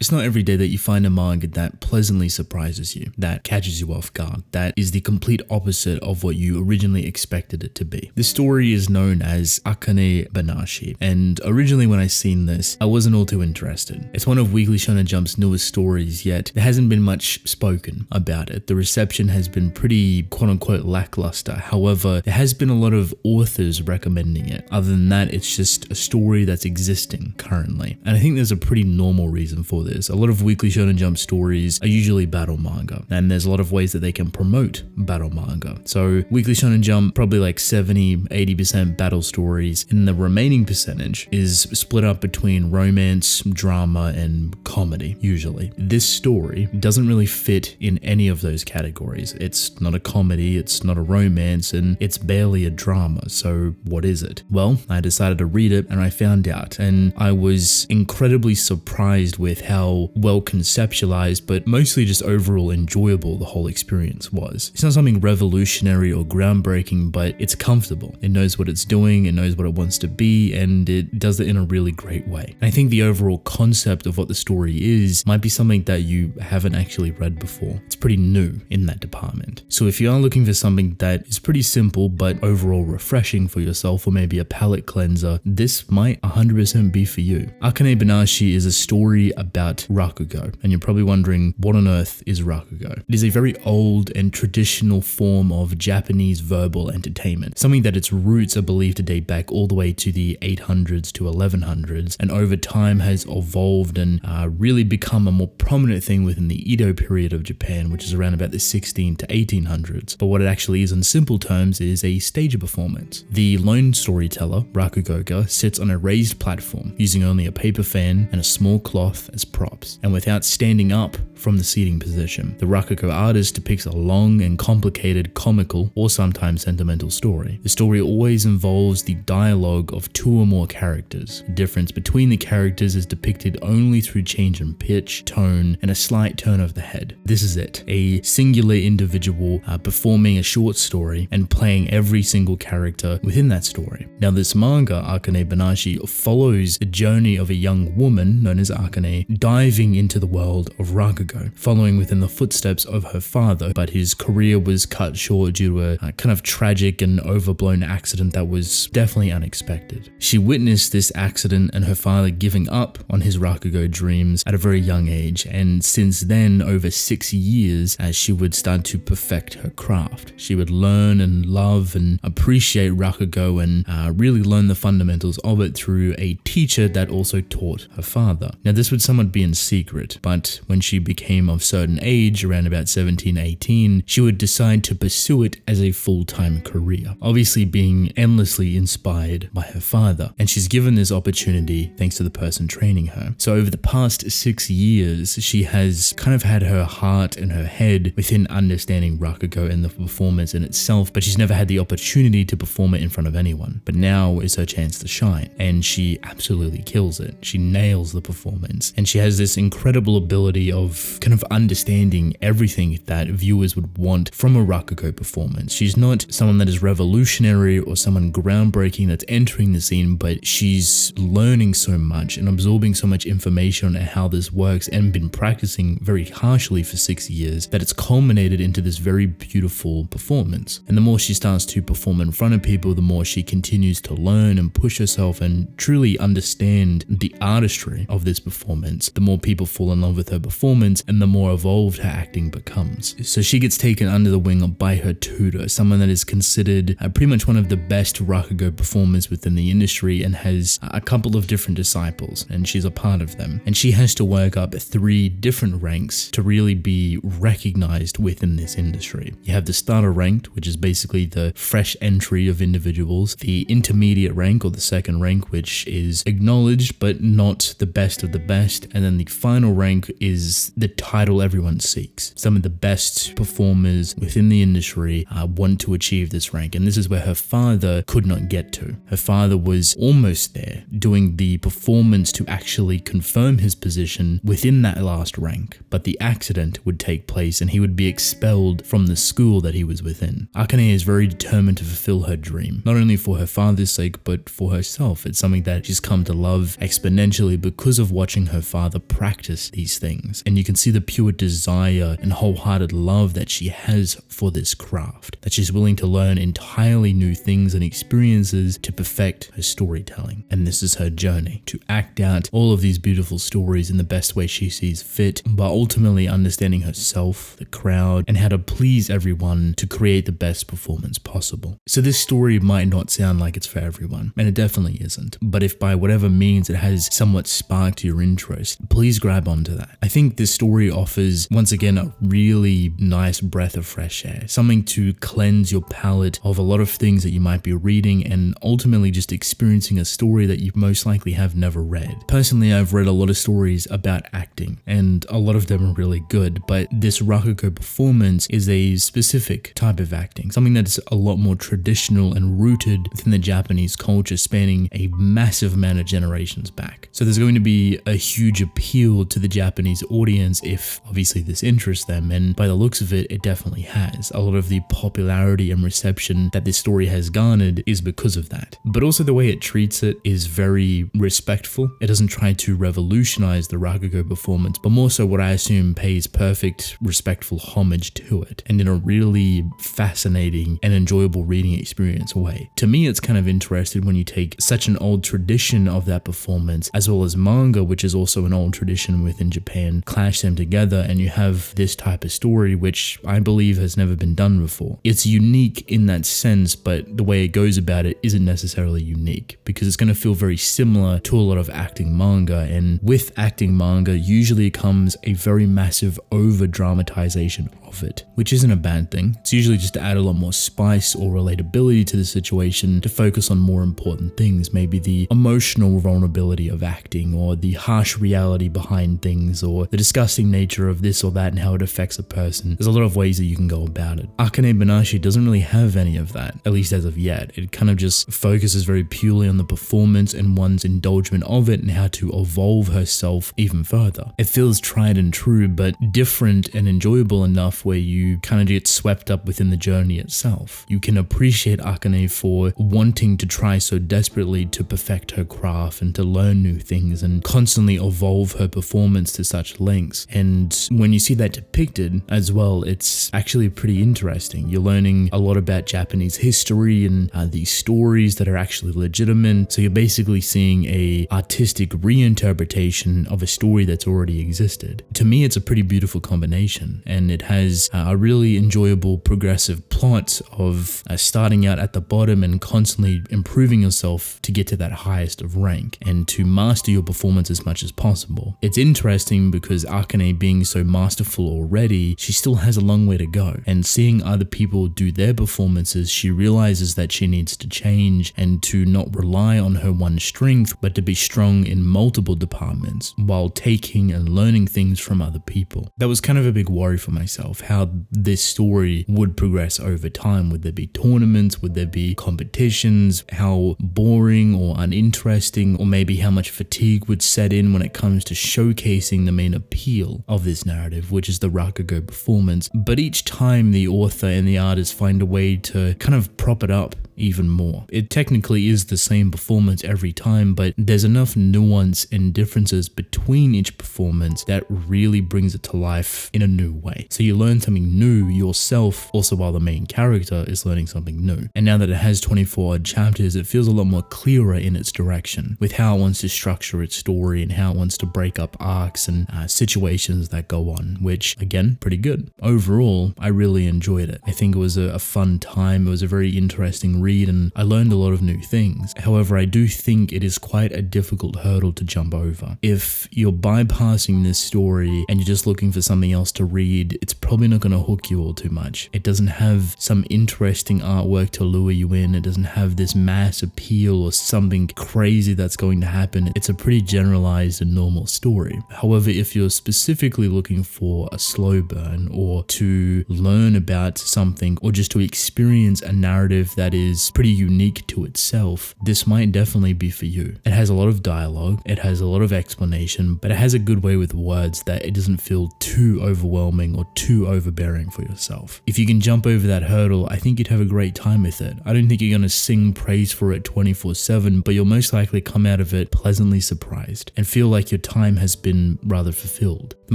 It's not every day that you find a manga that pleasantly surprises you, that catches you off guard, that is the complete opposite of what you originally expected it to be. This story is known as Akane Banashi, and originally when I seen this, I wasn't all too interested. It's one of Weekly Shonen Jump's newest stories, yet there hasn't been much spoken about it. The reception has been pretty quote-unquote lackluster. However, there has been a lot of authors recommending it. Other than that, it's just a story that's existing currently. And I think there's a pretty normal reason for this. A lot of Weekly Shonen Jump stories are usually battle manga, and there's a lot of ways that they can promote battle manga. So Weekly Shonen Jump, probably like 70-80% battle stories, and the remaining percentage is split up between romance, drama, and comedy, usually. This story doesn't really fit in any of those categories. It's not a comedy, it's not a romance, and it's barely a drama. So what is it? Well, I decided to read it and I found out, and I was incredibly surprised with how well conceptualized, but mostly just overall enjoyable the whole experience was. It's not something revolutionary or groundbreaking, but it's comfortable. It knows what it's doing, it knows what it wants to be, and it does it in a really great way. I think the overall concept of what the story is might be something that you haven't actually read before. It's pretty new in that department. So if you are looking for something that is pretty simple but overall refreshing for yourself, or maybe a palate cleanser, this might 100% be for you. Akane Banashi is a story about Rakugo, and you're probably wondering, what on earth is Rakugo? It is a very old and traditional form of Japanese verbal entertainment, something that its roots are believed to date back all the way to the 800s to 1100s, and over time has evolved and really become a more prominent thing within the Edo period of Japan, which is around about the 16 to 1800s. But what it actually is in simple terms is a stage performance. The lone storyteller, Rakugoga, sits on a raised platform using only a paper fan and a small cloth as props, and without standing up from the seating position. The Rakugo artist depicts a long and complicated comical or sometimes sentimental story. The story always involves the dialogue of two or more characters. The difference between the characters is depicted only through change in pitch, tone, and a slight turn of the head. This is it, a singular individual performing a short story and playing every single character within that story. Now this manga, Akane Banashi, follows the journey of a young woman known as Akane diving into the world of Rakugo, following within the footsteps of her father, but his career was cut short due to a kind of tragic and overblown accident that was definitely unexpected. She witnessed this accident and her father giving up on his Rakugo dreams at a very young age, and since then, over 6 years, as she would start to perfect her craft. She would learn and love and appreciate Rakugo and really learn the fundamentals of it through a teacher that also taught her father. Now this would somewhat be in secret, but when she became of certain age, around about 17-18, she would decide to pursue it as a full-time career, obviously being endlessly inspired by her father, and she's given this opportunity thanks to the person training her. So over the past 6 years, she has kind of had her heart and her head within understanding Rakugo and the performance in itself, but she's never had the opportunity to perform it in front of anyone. But now is her chance to shine, and she absolutely kills it. She nails the performance, and she has this incredible ability of kind of understanding everything that viewers would want from a Rakugo performance. She's not someone that is revolutionary or someone groundbreaking that's entering the scene, but she's learning so much and absorbing so much information on how this works and been practicing very harshly for 6 years that it's culminated into this very beautiful performance. And the more she starts to perform in front of people, the more she continues to learn and push herself and truly understand the artistry of this performance, the more people fall in love with her performance and the more evolved her acting becomes. So she gets taken under the wing by her tutor, someone that is considered pretty much one of the best Rakugo performers within the industry and has a couple of different disciples, and she's a part of them. And she has to work up 3 different ranks to really be recognized within this industry. You have the starter rank, which is basically the fresh entry of individuals, the intermediate rank or the second rank, which is acknowledged but not the best of the best, and then the final rank is the title everyone seeks. Some of the best performers within the industry want to achieve this rank, and this is where her father could not get to. Her father was almost there, doing the performance to actually confirm his position within that last rank, but the accident would take place and he would be expelled from the school that he was within. Akane is very determined to fulfill her dream, not only for her father's sake, but for herself. It's something that she's come to love exponentially because of watching her father mother practice these things. And you can see the pure desire and wholehearted love that she has for this craft, that she's willing to learn entirely new things and experiences to perfect her storytelling. And this is her journey, to act out all of these beautiful stories in the best way she sees fit, but ultimately understanding herself, the crowd, and how to please everyone to create the best performance possible. So this story might not sound like it's for everyone, and it definitely isn't, but if by whatever means it has somewhat sparked your interest, please grab onto that. I think this story offers, once again, a really nice breath of fresh air, something to cleanse your palate of a lot of things that you might be reading, and ultimately just experiencing a story that you most likely have never read. Personally, I've read a lot of stories about acting, and a lot of them are really good, but this Rakugo performance is a specific type of acting, something that's a lot more traditional and rooted within the Japanese culture, spanning a massive amount of generations back. So there's going to be a huge appeal to the Japanese audience if obviously this interests them, and by the looks of it, it definitely has. A lot of the popularity and reception that this story has garnered is because of that. But also the way it treats it is very respectful. It doesn't try to revolutionize the Rakugo performance, but more so what I assume pays perfect, respectful homage to it, and in a really fascinating and enjoyable reading experience way. To me, it's kind of interesting when you take such an old tradition of that performance, as well as manga, which is also an old tradition within Japan, clash them together, and you have this type of story, which I believe has never been done before. It's unique in that sense, but the way it goes about it isn't necessarily unique, because it's going to feel very similar to a lot of acting manga, and with acting manga usually comes a very massive over dramatization of it, which isn't a bad thing. It's usually just to add a lot more spice or relatability to the situation, to focus on more important things, maybe the emotional vulnerability of acting, or the harsh reality behind things, or the disgusting nature of this or that and how it affects a person. There's a lot of ways that you can go about it. Akane Banashi doesn't really have any of that, at least as of yet. It kind of just focuses very purely on the performance and one's indulgence of it and how to evolve herself even further. It feels tried and true, but different and enjoyable enough where you kind of get swept up within the journey itself. You can appreciate Akane for wanting to try so desperately to perfect her craft and to learn new things and constantly evolve her performance to such lengths. And when you see that depicted as well, it's actually pretty interesting. You're learning a lot about Japanese history and these stories that are actually legitimate. So you're basically seeing a artistic reinterpretation of a story that's already existed. To me, it's a pretty beautiful combination, and it has a really enjoyable progressive plot of starting out at the bottom and constantly improving yourself to get to that highest of rank and to master your performance as much as possible. It's interesting because Akane, being so masterful already, she still has a long way to go, and seeing other people do their performances, she realizes that she needs to change and to not rely on her one strength, but to be strong in multiple departments while taking and learning things from other people. That was kind of a big worry for myself, how this story would progress over time. Would there be tournaments? Would there be competitions? How boring or uninteresting, or maybe how much fatigue would set in when it comes to showcasing the main appeal of this narrative, which is the Rakugo performance. But each time the author and the artist find a way to kind of prop it up even more. It technically is the same performance every time, but there's enough nuance and differences between each performance that really brings it to life in a new way. So you learn something new yourself, also while the main character is learning something new. And now that it has 24 odd chapters, it feels a lot more clearer in its direction with how it wants to structure its story and how it wants to break up arcs and situations that go on, which again, pretty good. Overall, I really enjoyed it. I think it was a fun time. It was a very interesting read, and I learned a lot of new things. However, I do think it is quite a difficult hurdle to jump over. If you're bypassing this story and you're just looking for something else to read, it's probably not going to hook you all too much. It doesn't have some interesting artwork to lure you in. It doesn't have this mass appeal or something crazy that's going to happen. It's a pretty generalized and normal story. However, if you're specifically looking for a slow burn, or to learn about something, or just to experience a narrative that is pretty unique to itself, this might definitely be for you. It has a lot of dialogue, it has a lot of explanation, but it has a good way with words that it doesn't feel too overwhelming or too overbearing for yourself. If you can jump over that hurdle, I think you'd have a great time with it. I don't think you're going to sing praise for it 24/7, but you'll most likely come out of it pleasantly surprised and feel like you're time has been rather fulfilled. The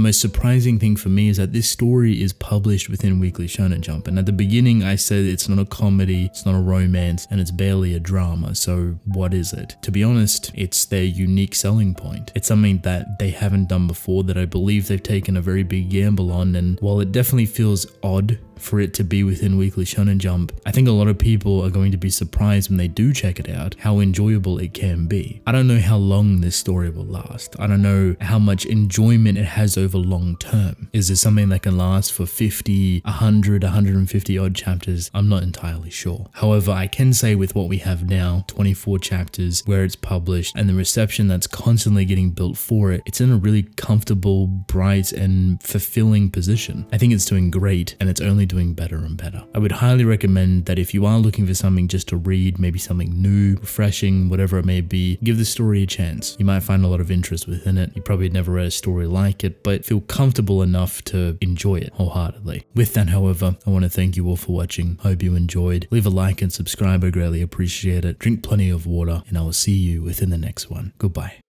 most surprising thing for me is that this story is published within Weekly Shonen Jump, and at the beginning I said it's not a comedy, it's not a romance, and it's barely a drama, so what is it? To be honest, it's their unique selling point. It's something that they haven't done before, that I believe they've taken a very big gamble on, and while it definitely feels odd for it to be within Weekly Shonen Jump, I think a lot of people are going to be surprised when they do check it out how enjoyable it can be. I don't know how long this story will last. I don't know how much enjoyment it has over long term. Is this something that can last for 50, 100, 150 odd chapters? I'm not entirely sure. However, I can say with what we have now, 24 chapters where it's published and the reception that's constantly getting built for it, it's in a really comfortable, bright, and fulfilling position. I think it's doing great, and it's only doing better and better. I would highly recommend that if you are looking for something just to read, maybe something new, refreshing, whatever it may be, give the story a chance. You might find a lot of interest within it. You probably never read a story like it, but feel comfortable enough to enjoy it wholeheartedly. With that, however, I want to thank you all for watching. Hope you enjoyed. Leave a like and subscribe. I greatly appreciate it. Drink plenty of water, and I will see you within the next one. Goodbye.